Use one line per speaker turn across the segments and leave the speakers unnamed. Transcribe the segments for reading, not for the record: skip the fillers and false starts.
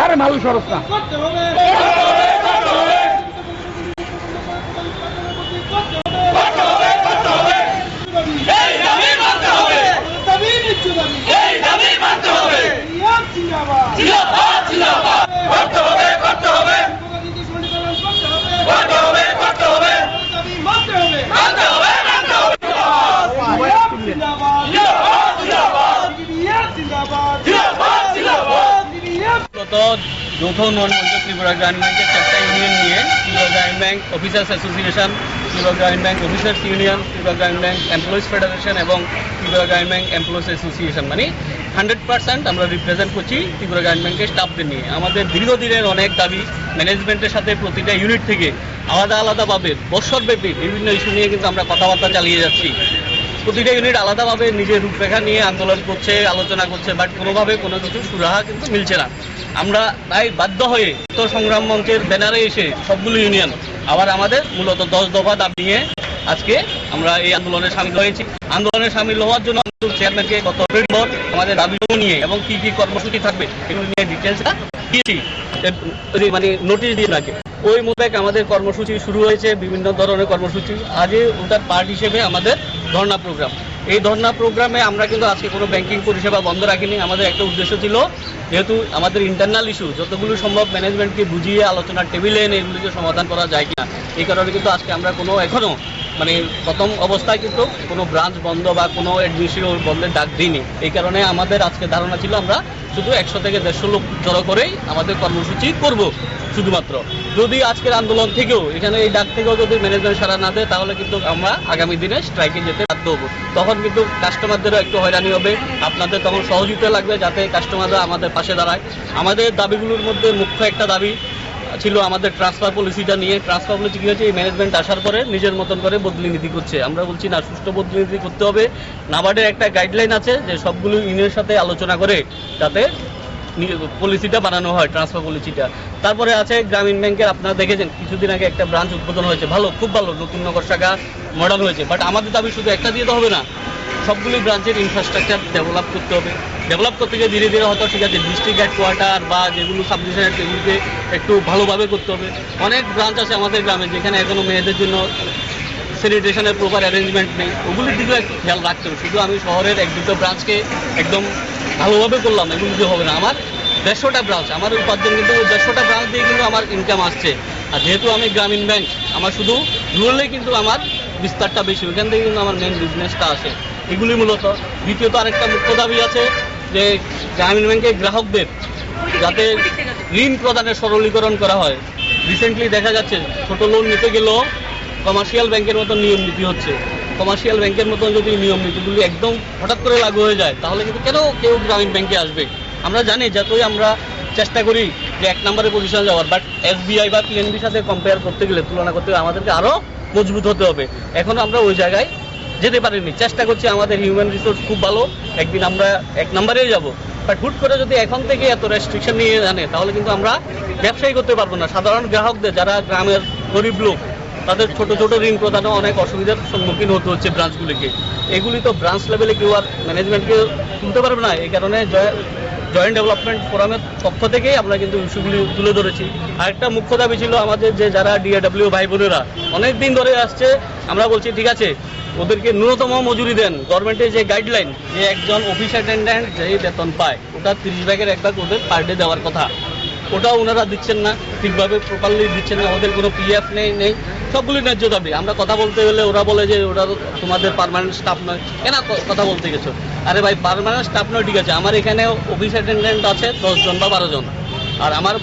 আরে মালু সরস না
যৌথ উন্নয়ন ত্রিপুরা গ্রামীণ ব্যাংকের 4টা ইউনিয়ন নিয়ে ত্রিপুরা গ্রামীণ ব্যাংক অফিসার্স অ্যাসোসিয়েশন, ত্রিপুরা গ্রামীণ ব্যাংক অফিসার্স ইউনিয়ন, ত্রিপুরা গ্রামীণ ব্যাংক এমপ্লয়িজ ফেডারেশন এবং ত্রিপুরা গ্রামীণ ব্যাংক এমপ্লয়িজ অ্যাসোসিয়েশন, মানে 100% আমরা রিপ্রেজেন্ট করছি ত্রিপুরা গ্রামীণ ব্যাংকের স্টাফদের নিয়ে। আমাদের দীর্ঘদিনের অনেক দাবি, ম্যানেজমেন্টের সাথে প্রতিটা ইউনিট থেকে আলাদা আলাদাভাবে বৎসরব্যাপী বিভিন্ন ইস্যু নিয়ে কিন্তু আমরা কথাবার্তা চালিয়ে যাচ্ছি। প্রতিটা ইউনিট আলাদাভাবে নিজের রূপরেখা নিয়ে আন্দোলন করছে, আলোচনা করছে, বাট কোনোভাবে কোনো কিছু সুরাহা কিন্তু মিলছে না। আমরা তাই বাধ্য হয়ে উত্তর সংগ্রাম মঞ্চের ব্যানারে এসে সবগুলো ইউনিয়ন আবার আমাদের মূলত 10 দফা দাবি নিয়ে আজকে আমরা এই আন্দোলনে সামিল হয়েছি। আন্দোলনে সামিল হওয়ার জন্য চেয়ারম্যানকে গত নভেম্বর আমাদের দাবিগুলো নিয়ে এবং কী কী কর্মসূচি থাকবে এগুলো নিয়ে ডিটেলসটা দিয়েছি, মানে নোটিশ দিয়ে থাকে। ওই মোতাবেক আমাদের কর্মসূচি শুরু হয়েছে, বিভিন্ন ধরনের কর্মসূচি। আজকে ওটার পার্ট হিসেবে আমাদের ধর্ণা প্রোগ্রাম। এই ধর্ণা প্রোগ্রামে আমরা কিন্তু আজকে কোনো ব্যাংকিং পরিষেবা বন্ধ রাখিনি। আমাদের একটা উদ্দেশ্য ছিল, যেহেতু আমাদের ইন্টারনাল ইস্যু যতগুলো সম্ভব ম্যানেজমেন্টকে বুঝিয়ে আলোচনার টেবিলে এনে এগুলিকে সমাধান করা যায় কিনা, এই কারণে কিন্তু আজকে আমরা কোনো এখনও মানে প্রথম অবস্থায় কিন্তু কোনো ব্রাঞ্চ বন্ধ বা কোনো অ্যাডমিনিস্ট্রেটিভ বন্ধের ডাক দিইনি। এই কারণে আমাদের আজকে ধারণা ছিল আমরা শুধু 100 থেকে 150 লোক জড়ো করেই আমাদের কর্মসূচি করব শুধুমাত্র। যদি আজকের আন্দোলন থেকেও এখানে এই ডাক থেকেও যদি ম্যানেজমেন্ট সাড়া না দেয়, তাহলে কিন্তু আমরা আগামী দিনে স্ট্রাইকে যেতে বাধ্য হবো। তখন কিন্তু কাস্টমারদেরও একটু হয়রানি হবে, আপনাদের তখন সহযোগিতা লাগবে যাতে কাস্টমাররা আমাদের পাশে দাঁড়ায়। আমাদের দাবিগুলোর মধ্যে মুখ্য একটা দাবি ছিল আমাদের ট্রান্সফার পলিসিটা নিয়ে। ট্রান্সফার পলিসি কী হচ্ছে, এই ম্যানেজমেন্ট আসার পরে নিজের মতন করে বদলি নীতি করছে। আমরা বলছি না, সুষ্ঠু বদলি নীতি করতে হবে। নাবার্ডের একটা গাইডলাইন আছে যে সবগুলো ইউনিয়নের সাথে আলোচনা করে যাতে পলিসিটা বানানো হয়, ট্রান্সফার পলিসিটা। তারপরে আছে গ্রামীণ ব্যাংকের, আপনারা দেখেছেন কিছুদিন আগে একটা ব্রাঞ্চ উদ্বোধন হয়েছে, ভালো, খুব ভালো, নতুন নগর শাখা মডেল হয়েছে। বাট আমাদের দাবি শুধু একটা দিয়ে তো হবে না, সবগুলি ব্রাঞ্চের ইনফ্রাস্ট্রাকচার ডেভেলপ করতে হবে। ডেভেলপ করতে গিয়ে ধীরে ধীরে হয়তো ঠিক আছে ডিস্ট্রিক্ট হেডকোয়ার্টার বা যেগুলো সাব ডিভিশন সেগুলিকে একটু ভালোভাবে করতে হবে। অনেক ব্রাঞ্চ আছে আমাদের গ্রামে যেখানে এখনও মেয়েদের জন্য স্যানিটেশনের প্রপার অ্যারেঞ্জমেন্ট নেই, ওগুলির দিকেও একটু খেয়াল রাখতে হবে। শুধু আমি শহরের 1-2টো ব্রাঞ্চকে একদম ভালোভাবে করলাম এগুলি দিয়ে হবে না। আমার 150টা ব্রাঞ্চ, আমার উপার্জন কিন্তু 150টা ব্রাঞ্চ দিয়ে কিন্তু আমার ইনকাম আসছে। আর যেহেতু আমি গ্রামীণ ব্যাংক, আমার শুধু রুরালে কিন্তু আমার বিস্তারটা বেশি, ওইখান থেকে কিন্তু আমার মেন বিজনেসটা আসে। এগুলি মূলত। দ্বিতীয়ত আরেকটা মুখ্য দাবি আছে যে গ্রামীণ ব্যাংকের গ্রাহকদের যাতে ঋণ প্রদানের সরলীকরণ করা হয়। রিসেন্টলি দেখা যাচ্ছে ছোটো লোন নিতে গেলেও কমার্শিয়াল ব্যাংকের মতো নিয়ম নীতি হচ্ছে। কমার্শিয়াল ব্যাংকের মতো যদি নিয়ম নীতিগুলি একদম হঠাৎ করে লাগু হয়ে যায়, তাহলে কিন্তু কেউ গ্রামীণ ব্যাংকে আসবে। আমরা জানি যতই আমরা চেষ্টা করি যে 1 নম্বরে পজিশন যাওয়ার, বাট এসবিআই বা পিএনবির সাথে কম্পেয়ার করতে গেলে, তুলনা করতে গেলে আমাদেরকে আরও মজবুত হতে হবে। এখনও আমরা ওই জায়গায় যেতে পারিনি। চেষ্টা করছি, আমাদের হিউম্যান রিসোর্স খুব ভালো, একদিন আমরা 1 নম্বরেই যাব। বাট হুট করে যদি এখন থেকে এত রেস্ট্রিকশন নিয়ে আনে, তাহলে কিন্তু আমরা ব্যবসায়ী করতে পারবো না। সাধারণ গ্রাহকদের, যারা গ্রামের গরিব লোক, তাদের ছোট ছোট ঋণ প্রদানে অনেক অসুবিধার সম্মুখীন হতে হচ্ছে ব্রাঞ্চগুলিকে। এগুলি তো ব্রাঞ্চ লেভেলে কেউ আর ম্যানেজমেন্টকে তুলতে পারবে না। এই কারণে জয়েন্ট ডেভেলপমেন্ট ফোরামের পক্ষ থেকেই আমরা কিন্তু ইস্যুগুলি তুলে ধরেছি। আরেকটা মুখ্য দাবি ছিল আমাদের, যে যারা ডিএডব্লিউ ভাই বোনেরা অনেক দিন ধরে আসছে, আমরা বলছি ঠিক আছে ওদেরকে ন্যূনতম মজুরি দেন। গভর্নমেন্টের যে গাইডলাইন, যে একজন অফিস অ্যাটেন্ডেন্ট যেই বেতন পায় ওটা 30 ভাগের 1 ভাগ ওদের পার ডে দেওয়ার কথা, ওটাও ওনারা দিচ্ছেন না, ঠিকভাবে প্রপারলি দিচ্ছেন না। ওদের কোনো পিএফ নেই, সবগুলি ন্যায্য দাবি। আমরা কথা বলতে গেলে ওরা বলে যে ওরা তোমাদের পার্মানেন্ট স্টাফ নয়। কেন কথা বলতে গেছো? আরে ভাই, পার্মানেন্ট স্টাফ নয় ঠিক আছে, আমার এখানে অফিস অ্যাটেন্ডেন্ট আছে 10 জন বা 12 জন, আর আমার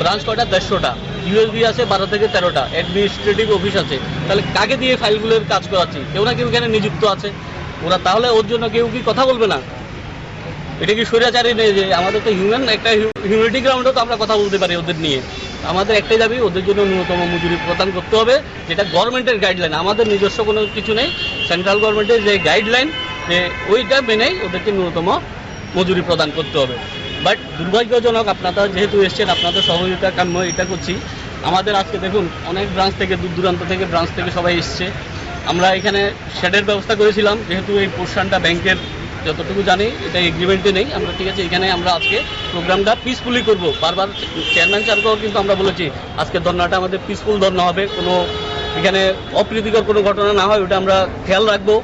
ব্রাঞ্চ কয়টা 150টা, ইউএসবি আছে 12 থেকে 13টা, অ্যাডমিনিস্ট্রেটিভ অফিস আছে। তাহলে কাকে দিয়ে ফাইলগুলোর কাজ করাচ্ছি? কেউ না কেউ এখানে নিযুক্ত আছে। ওরা তাহলে ওর জন্য কেউ কি কথা বলবে না? এটা কি স্বৈরাচারী নেই? যে আমাদের তো একটা হিউম্যানিটি গ্রাউন্ডেও তো আমরা কথা বলতে পারি ওদের নিয়ে। আমাদের একটাই দাবি, ওদের জন্য ন্যূনতম মজুরি প্রদান করতে হবে, যেটা গভর্নমেন্টের গাইডলাইন, আমাদের নিজস্ব কোনো কিছু নেই। সেন্ট্রাল গভর্নমেন্টের যে গাইডলাইন, যে ওইটা মেনেই ওদেরকে ন্যূনতম মজুরি প্রদান করতে হবে। বাট দুর্ভাগ্যজনক, আপনারা যেহেতু এসছেন, আপনাদের সহযোগিতা কাম্য, এটা করছি। আমাদের আজকে দেখুন অনেক ব্রাঞ্চ থেকে, দূর দূরান্ত থেকে ব্রাঞ্চ থেকে সবাই এসছে। আমরা এখানে শেডের ব্যবস্থা করেছিলাম, যেহেতু এই পোর্শনটা ব্যাংকের যতটুকু জানি এটা এগ্রিমেন্টে নেই। আমরা ঠিক আছে এখানে আমরা আজকে প্রোগ্রামটা পিসফুলি করব। বারবার চেয়ারম্যান স্যারকেও কিন্তু আমরা বলেছি আজকে ধর্নাটা আমাদের পিসফুল ধর্না হবে, কোনো এখানে অপ্রীতিকর কোনো ঘটনা না হয় ওটা আমরা খেয়াল রাখবো।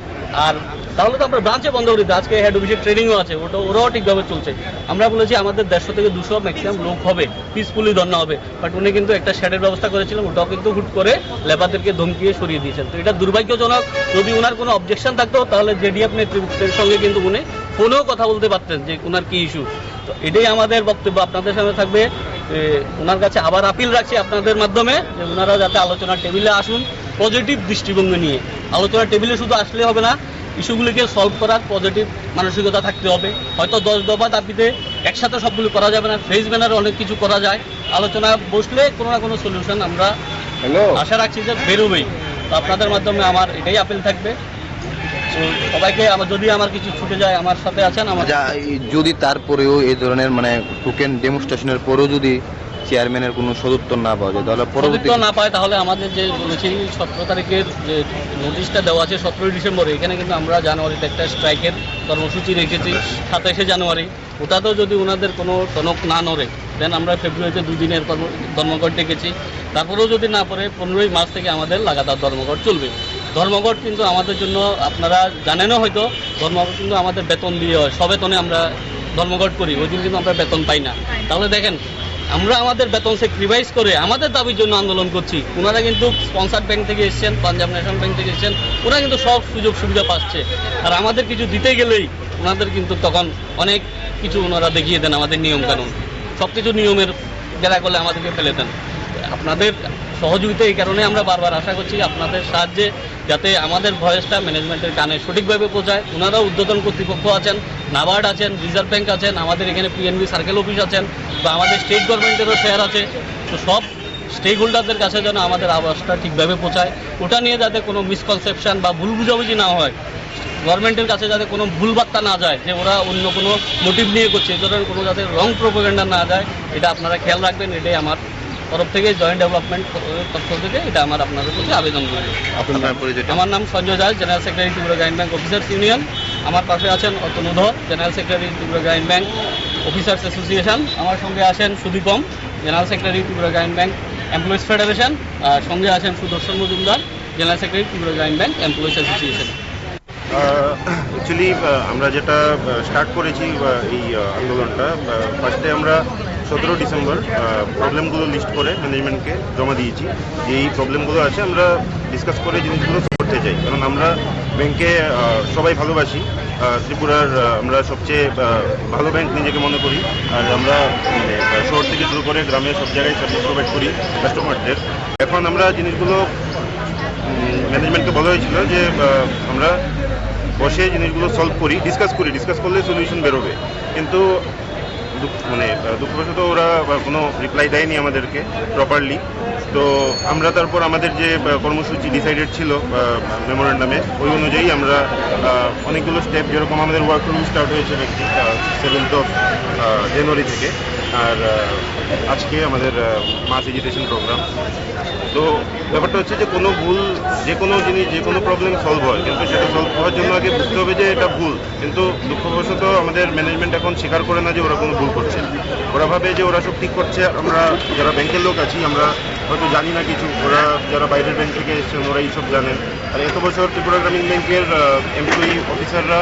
আর তাহলে তো আমরা ব্রাঞ্চে বন্ধ করি, আজকে হেড অফিসের ট্রেনিংও আছে, ওরাও ঠিকভাবে চলছে। আমরা বলেছি আমাদের 150 থেকে 200 ম্যাক্সিমাম লোক হবে, পিসফুলি ধর্না হবে। বাট উনি কিন্তু একটা শেডের ব্যবস্থা করেছিলেন, ওটাও কিন্তু হুট করে লেবারদেরকে ধমকিয়ে সরিয়ে দিয়েছেন। তো এটা দুর্ভাগ্যজনক। যদি ওনার কোনো অবজেকশন থাকতো তাহলে জেডিএফ নেতৃত্বের সঙ্গে কিন্তু উনি ফোনেও কথা বলতে পারতেন যে ওনার কি ইস্যু। তো এটাই আমাদের বক্তব্য আপনাদের সামনে থাকবে। ওনার কাছে আবার আপিল রাখছি আপনাদের মাধ্যমে যে ওনারা যাতে আলোচনার টেবিলে আসুন পজিটিভ দৃষ্টিভঙ্গি নিয়ে। আলোচনার টেবিলে শুধু আসলে হবে না, ইস্যুগুলিকে সলভ করার পজিটিভ মানসিকতা থাকতে হবে। হয়তো 10 দফা দাবিতে একসাথে সবগুলো করা যাবে না, ফেজ ব্যানারে অনেক কিছু করা যায়। আলোচনা বসলে কোনো না কোনো সলিউশন আমরা আশা রাখছি যে বেরোবেই। তো আপনাদের মাধ্যমে আমার এটাই আপিল থাকবে। তো সবাইকে যদি আমার কিছু ছুটে যায় আমার সাথে আছেন। আমার
যদি তারপরেও এই ধরনের মানে টোকেন ডেমনস্ট্রেশনের পরেও যদি চেয়ারম্যানের কোনো সদুত্তর না পাওয়া যায় তাহলে পরবর্তী
না পায় তাহলে আমাদের যে বলেছি 17 তারিখের যে নোটিশটা দেওয়া আছে 17 ডিসেম্বরে, এখানে কিন্তু আমরা জানুয়ারিতে একটা স্ট্রাইকের কর্মসূচি রেখেছি 27শে জানুয়ারি। ওটাতেও যদি ওনাদের কোনো টনক না নড়ে দেন আমরা ফেব্রুয়ারিতে 2 দিনের ধর্মঘট ডেকেছি। তারপরেও যদি না পড়ে 15ই মার্চ থেকে আমাদের লাগাতার ধর্মঘট চলবে। ধর্মঘট কিন্তু আমাদের জন্য আপনারা জানেনও হয়তো, ধর্মঘট কিন্তু আমাদের বেতন দিয়ে হয়, সবেতনে আমরা ধর্মঘট করি, ওই দিন কিন্তু আমরা বেতন পাই না। তাহলে দেখেন আমরা আমাদের বেতন স্যাক্রিফাইস করে আমাদের দাবির জন্য আন্দোলন করছি। ওনারা কিন্তু স্পন্সার ব্যাংক থেকে এসছেন, পাঞ্জাব ন্যাশনাল ব্যাংক থেকে এসছেন, ওরা কিন্তু সব সুযোগ সুবিধা পাচ্ছে। আর আমাদের কিছু দিতে গেলেই ওনাদের কিন্তু তখন অনেক কিছু ওনারা দেখিয়ে দেন, আমাদের নিয়ম কানুন সব কিছু নিয়মের গেরা করলে আমাদেরকে ফেলে দেন। আপনাদের সহযোগিতা এই কারণে আমরা বারবার আশা করছি আপনাদের সাহায্যে যাতে আমাদের ভয়েসটা ম্যানেজমেন্টের কানে সঠিকভাবে পৌঁছায়। ওনারা ঊর্ধ্বতন কর্তৃপক্ষ আছেন, নাবার্ড আছেন, রিজার্ভ ব্যাংক আছেন, আমাদের এখানে পিএনবি সার্কেল অফিস আছেন, বা আমাদের স্টেট গভর্নমেন্টেরও শেয়ার আছে। তো সব স্টেক হোল্ডারদের কাছে যেন আমাদের আওয়াজটা ঠিকভাবে পৌঁছায়, ওটা নিয়ে যাতে কোনো মিসকনসেপশন বা ভুল বুঝাবুঝি না হয়, গভর্নমেন্টের কাছে যাতে কোনো ভুল বার্তা না যায় যে ওরা অন্য কোনো মোটিভ নিয়ে করছে, এ ধরনের কোনো যাতে রং প্রোপাগান্ডা না যায়, এটা আপনারা খেয়াল রাখবেন। এটাই আমার তরফ থেকে জয়েন্ট ডেভেলপমেন্ট পক্ষ থেকে এটা আমার আপনাদের কাছে আবেদন করি। আমার নাম সঞ্জয় দাস, জেনারেল সেক্রেটারি ত্রিপুরা গ্রামীণ ব্যাংক অফিসার্স ইউনিয়ন। আমার পাশে আছেন অতনুধর, জেনারেল সেক্রেটারি ত্রিপুরা গ্রামীণ ব্যাংক অফিসার্স অ্যাসোসিয়েশন। আমার সঙ্গে আছেন সুদীপম, জেনারেল সেক্রেটারি ত্রিপুরা গ্রামীণ ব্যাংক এমপ্লয়িজ ফেডারেশন। আর সঙ্গে আছেন সুদর্শন মজুমদার, জেনারেল সেক্রেটারি ত্রিপুরা গ্রামীণ ব্যাংক এমপ্লয়িজ অ্যাসোসিয়েশন।
অ্যাকচুয়ালি আমরা যেটা স্টার্ট করেছি এই আন্দোলনটা, ফার্স্টে আমরা 17 ডিসেম্বর প্রবলেমগুলো লিস্ট করে ম্যানেজমেন্টকে জমা দিয়েছি যে এই প্রবলেমগুলো আছে, আমরা ডিসকাস করে জিনিসগুলো করতে চাই। কারণ আমরা ব্যাংকে সবাই ভালোবাসি, ত্রিপুরার আমরা সবচেয়ে ভালো ব্যাংক নিজেকে মনে করি। আর আমরা শহর থেকে শুরু করে গ্রামে সব জায়গায় সার্ভিস প্রোভাইড করি কাস্টমারদের। এখন আমরা জিনিসগুলো ম্যানেজমেন্টকে বলা হয়েছিল যে আমরা বসে জিনিসগুলো সলভ করি, ডিসকাস করলে সলিউশন বেরোবে। কিন্তু দুঃখবশত ওরা কোনো রিপ্লাই দেয়নি আমাদেরকে প্রপারলি। তো আমরা তারপর আমাদের যে কর্মসূচি ডিসাইডেড ছিল মেমোরেন্ডামে, ওই অনুযায়ী আমরা অনেকগুলো স্টেপ, যেরকম আমাদের ওয়ার্ক রুম স্টার্ট হয়েছে 7 জানুয়ারি থেকে, আর আজকে আমাদের মাস এজিটেশন প্রোগ্রাম। তো ব্যাপারটা হচ্ছে যে কোনো ভুল, যে কোনো জিনিস, যে কোনো প্রবলেম সলভ হয়, কিন্তু সেটা সলভ হওয়ার জন্য আগে বুঝতে হবে যে এটা ভুল। কিন্তু দুঃখবশত আমাদের ম্যানেজমেন্ট এখন স্বীকার করে না যে ওরা কোনো ভুল করছে। ওরা ভাবে যে ওরা সব ঠিক করছে, আমরা যারা ব্যাংকের লোক আছি আমরা হয়তো জানি না কিছু, ওরা যারা বাইরের ব্যাংক থেকে এসছেন ওরা এইসব জানেন। আর এত বছর ত্রিপুরা গ্রামীণ ব্যাংকের এমপ্লয়ি অফিসাররা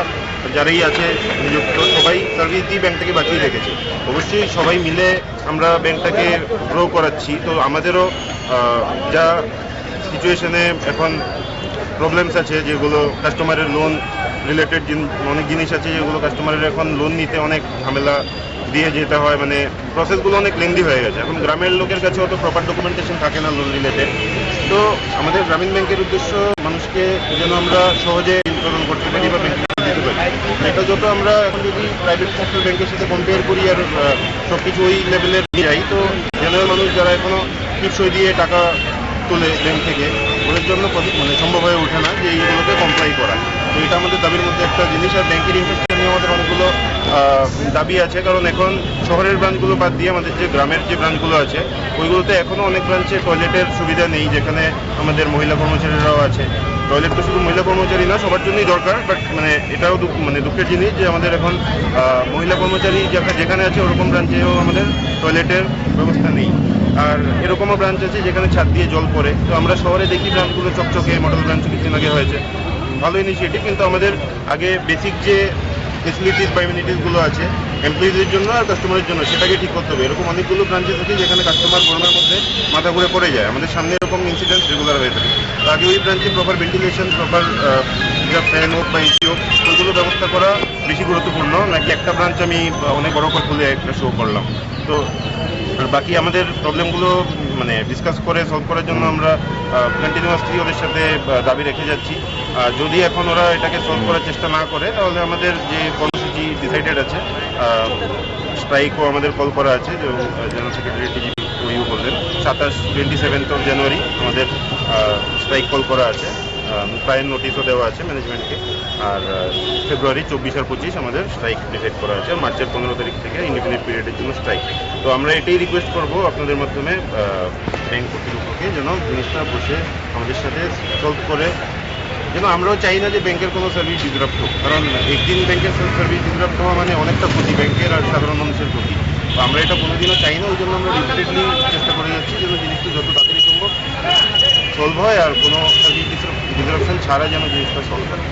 যারাই আছে নিযুক্ত, সবাই সার্ভিস দিয়ে ব্যাংকটাকে বাঁচিয়ে রেখেছে। অবশ্যই সবাই মিলে আমরা ব্যাংকটাকে গ্রো করাচ্ছি। তো আমাদেরও যা সিচুয়েশনে এখন প্রবলেমস আছে, যেগুলো কাস্টমারের লোন রিলেটেড অনেক জিনিস আছে, যেগুলো কাস্টমারের এখন লোন নিতে অনেক ঝামেলা দিয়ে যেতে হয়, মানে প্রসেসগুলো অনেক লেন্দি হয়ে গেছে। এখন গ্রামের লোকের কাছে অত প্রপার ডকুমেন্টেশন থাকে না লোন রিলেটেড। তো আমাদের গ্রামীণ ব্যাংকের উদ্দেশ্য মানুষকে যেন আমরা সহজে ইনফরম করতে পারি বা ব্যাংকে দিতে পারি। এটা যত আমরা এখন যদি প্রাইভেট সেক্টর ব্যাংকের সাথে কম্পেয়ার করি আর সব কিছু ওই লেভেলের নিয়ে যাই, তো জেনারেল মানুষ যারা এখনও টিপসই দিয়ে টাকা তুলে ব্যাংক থেকে, ওদের জন্য সম্ভব হয়ে ওঠে না যে এইগুলোকে কমপ্লাই করা। তো এটা আমাদের দাবির মধ্যে একটা জিনিস। আর ব্যাংকের ইনফ্রাস্ট্রাকচার নিয়ে আমাদের অনেকগুলো দাবি আছে, কারণ এখন শহরের ব্রাঞ্চগুলো বাদ দিয়ে আমাদের যে গ্রামের যে ব্রাঞ্চগুলো আছে, ওইগুলোতে এখনও অনেক ব্রাঞ্চে টয়লেটের সুবিধা নেই, যেখানে আমাদের মহিলা কর্মচারীরাও আছে। টয়লেট তো শুধু মহিলা কর্মচারী না, সবার জন্যই দরকার, বাট মানে এটাও দুঃখের জিনিস যে আমাদের এখন মহিলা কর্মচারী যেখানে আছে ওরকম ব্রাঞ্চেও আমাদের টয়লেটের ব্যবস্থা নেই। আর এরকমও ব্রাঞ্চ আছে যেখানে ছাদ দিয়ে জল পড়ে। তো আমরা শহরে দেখি ব্রাঞ্চগুলো চকচকে, মডেল ব্রাঞ্চ কিছুদিন আগে হয়েছে, ভালো ইনিশিয়েটিভ, কিন্তু আমাদের আগে বেসিক যে ফেসিলিটিস বা ইমিউনিটিসগুলো আছে এমপ্লয়িজের জন্য আর কাস্টমারের জন্য সেটাকে ঠিক করতে হবে। এরকম অনেকগুলো ব্রাঞ্চেস আছে যেখানে কাস্টমার গরমের মধ্যে মাথা ঘুরে পড়ে যায়, আমাদের সামনে এরকম ইনসিডেন্ট রেগুলার হয়ে থাকে। তো আগে ওই ব্রাঞ্চে প্রপার ভেন্টিলেশন, প্রপার যা ফ্যান হোক বা এসি হোক, ওইগুলো ব্যবস্থা করা বেশি গুরুত্বপূর্ণ নাকি একটা ব্রাঞ্চ আমি অনেক বড় করে খুলে একটা শো করলাম। তো আর বাকি আমাদের প্রবলেমগুলো মানে ডিসকাস করে সলভ করার জন্য আমরা কন্টিনিউয়াসলি ওদের সাথে দাবি রেখে যাচ্ছি। যদি এখন ওরা এটাকে সলভ করার চেষ্টা না করে তাহলে আমাদের যে কর্মসূচি ডিসাইডেড আছে, স্ট্রাইকও আমাদের কল করা আছে, জেনারেল সেক্রেটারি টিজিপি ওইও বললেন 27 জানুয়ারি আমাদের স্ট্রাইক কল করা আছে। প্রায় নোটিশও দেওয়া আছে ম্যানেজমেন্টকে। আর ফেব্রুয়ারি 24 আর 25 আমাদের স্ট্রাইক ডিসাইড করা আছে। আর মার্চের 15 তারিখ থেকে ইন্ডিপেন্ডেন্ট পিরিয়ডের জন্য স্ট্রাইক। তো আমরা এটাই রিকোয়েস্ট করবো আপনাদের মাধ্যমে ব্যাংক কর্তৃপক্ষকে যেন জিনিসটা বসে আমাদের সাথে সলভ করে, যেন আমরাও চাই না যে ব্যাংকের কোনো সার্ভিস ডিসরাপ্ট হোক, কারণ একদিন ব্যাংকের সার্ভিস ডিসরাপ্ট হওয়া মানে অনেকটা ক্ষতি ব্যাংকের আর সাধারণ মানুষের ক্ষতি। তো আমরা এটা কোনোদিনও চাই না, ওই জন্য আমরা রিপিটেডলি চেষ্টা করে যাচ্ছি যেন জিনিসটা যত তাড়াতাড়ি সম্ভব সলভ হয় আর কোনো সার্ভিস ডিসরাপশন ছাড়া যেন জিনিসটা সলভ হয়।